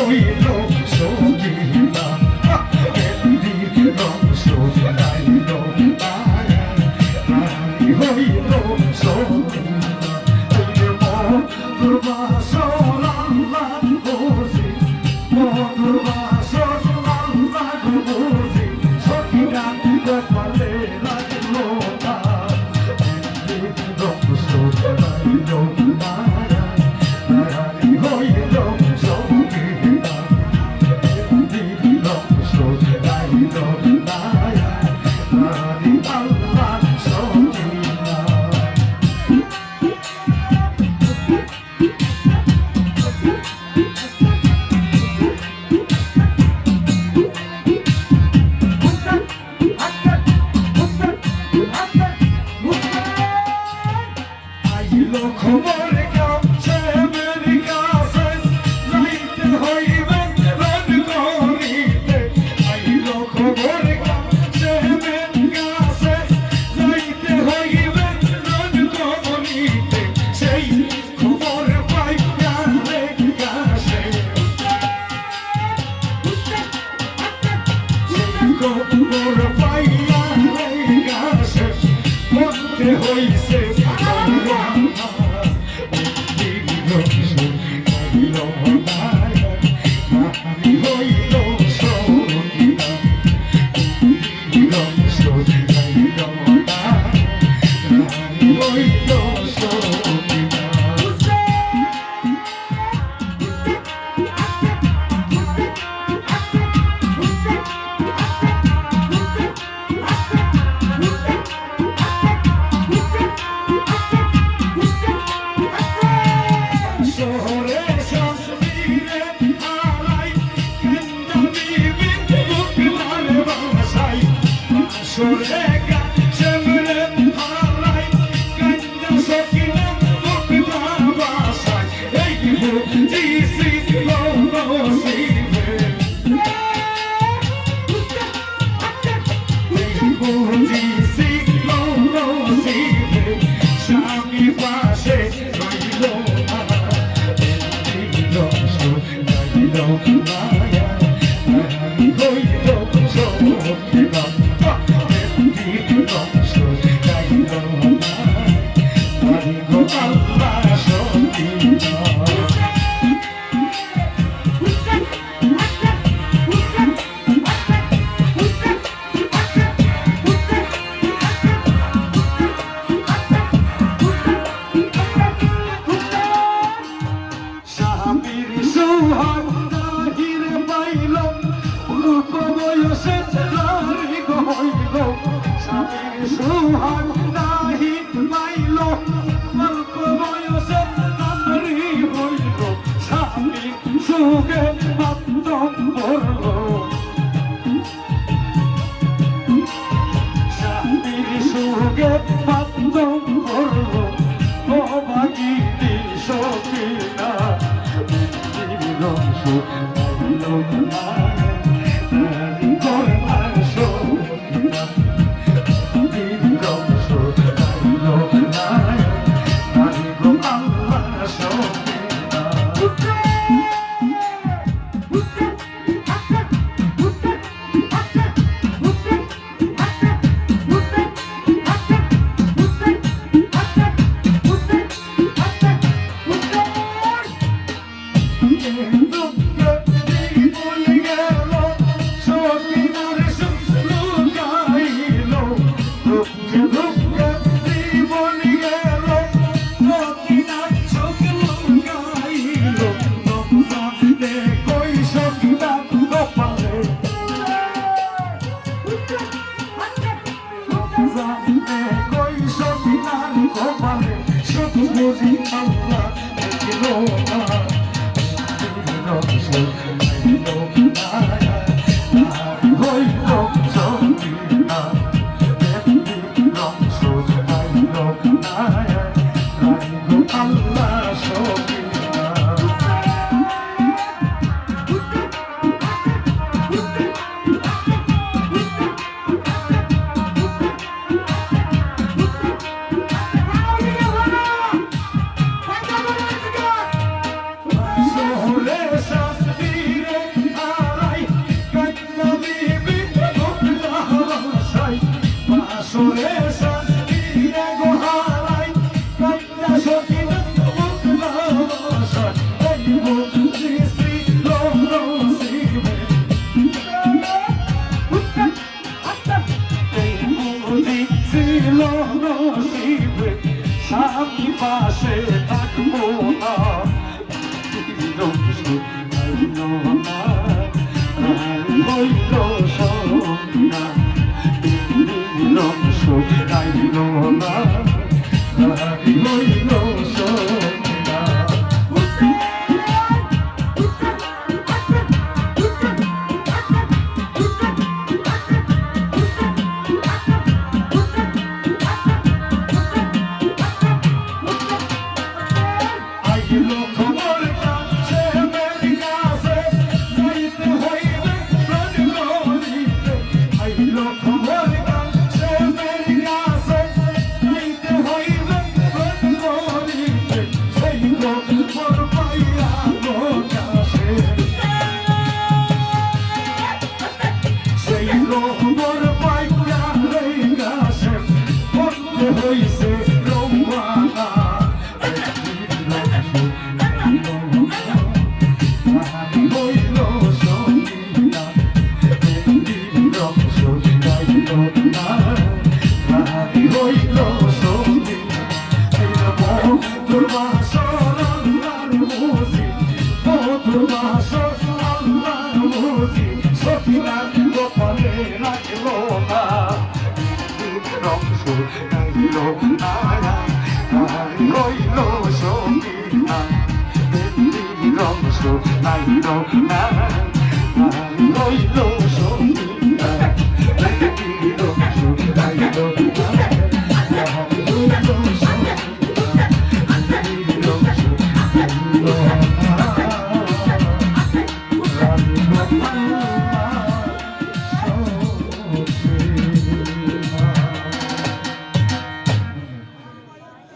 হইল সকিনা মেহেন্দির রং শোনাইল রানী হইল সকিনা মধুর বাসর আল্লাহ বুঝি মধুর বাসর আল্লাহ বুঝি সকিনা কপালে লাগলো তার মেহেন্দির রং শোনাইল রানী হইল সকিনা মেহেন্দির রং শোনাইল রানী আল্লাহ সকিনা আইলো খবর কাছে মেরি কাছে যাইতে হইবে রোদ করিতে আইলো খবর কাছে মেরি কাছে যাইতে হইবে রোদ করিতে সেই খবর পাইয়া রে কাছে সেই খবর পাইয়া রে কাছে মধ্যে হইছে শুনাইল না হইল সন্ধ্যা শুনাইল না হইল সন্ধ্যা আইলো খবর কাছে মেরি কাছে যাইতে হইবে প্রাণ গরিতে আইলো খবর কাছে মেরি কাছে যাইতে হইবে প্রাণ গরিতে সেই খবর পাইয়া কাছে সেই খবর পাইয়া কাছে বন্ধ হইছে রৌমানা I know,